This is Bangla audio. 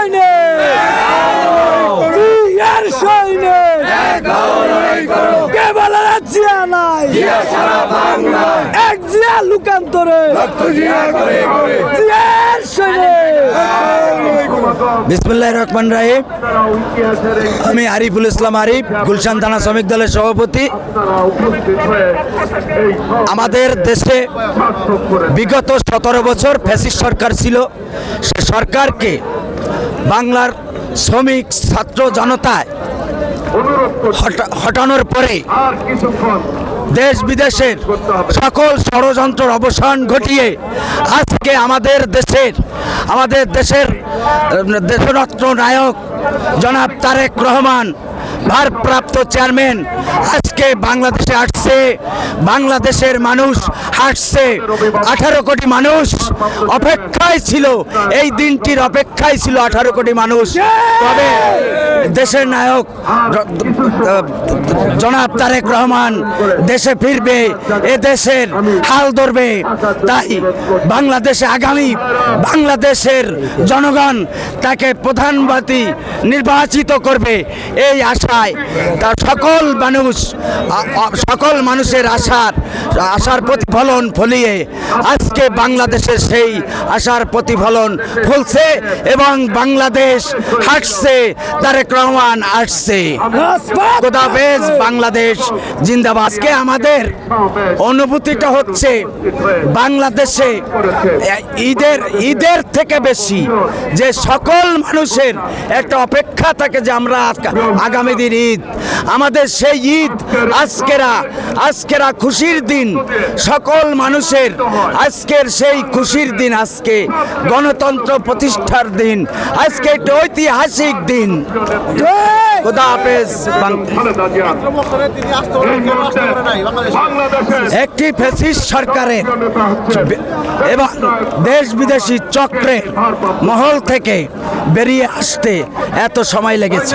সৈনিক জিয়ার সৈনিক কে বলে জিয়া নাই এক জিয়া লুকান্তরে জিয়ার সৈনিক। বিসমিল্লাহির রহমানির রহিম। আমি আরিফুল ইসলাম আরিফ, গুলশান থানা শ্রমিক দলের সভাপতি। আমাদের দেশে বিগত 17 বছর ফ্যাসিস্ট সরকার ছিল। সে সরকারকে বাংলার শ্রমিক ছাত্র জনতায় হটানোর পরে দেশ বিদেশের সকল ষড়যন্ত্রের অবসান ঘটিয়ে আজকে আমাদের দেশের দেশরত্ন নায়ক জনাব তারেক রহমান ভারপ্রাপ্ত চেয়ারম্যান আজকে বাংলাদেশে আসছে। বাংলাদেশের মানুষ হাসছে। 18 কোটি মানুষ অপেক্ষায় ছিল, এই দিনটির অপেক্ষায় ছিল 18 কোটি মানুষ। তবে দেশের নায়ক জনাব তারেক রহমান দেশে ফিরবে, এ দেশের হাল ধরবে। তাই বাংলাদেশে আগামী বাংলাদেশের জনগণ তাকে প্রধানমন্ত্রী নির্বাচিত করবে, এই আশায় তার সকল মানুষের আশার প্রতিফলন ফলিয়ে আজকে বাংলাদেশের সেই আশার প্রতিফলন ফলছে এবং বাংলাদেশ হাসছে। তারেক রহমান আসছে। খোদা হাফেজ, বাংলাদেশ জিন্দাবাদ। আজকে আমাদের অনুভূতিটা হচ্ছে বাংলাদেশে ঈদের থেকে বেশি যে সকল মানুষের একটা অপেক্ষা থাকে যে আমরা আগামী দিন ঈদ, আমাদের সেই ঈদ আজকেরা খুশির দিন, সকল মানুষের আজকের সেই খুশির দিন। আজকে গণতন্ত্র প্রতিষ্ঠার দিন, আজকে একটা ঐতিহাসিক দিন। খোদা হাফেজ। একটি ফ্যাসিস্ট সরকারের এবং দেশ বিদেশি চক্রের মহল থেকে বেরিয়ে আসতে এত সময় লেগেছে।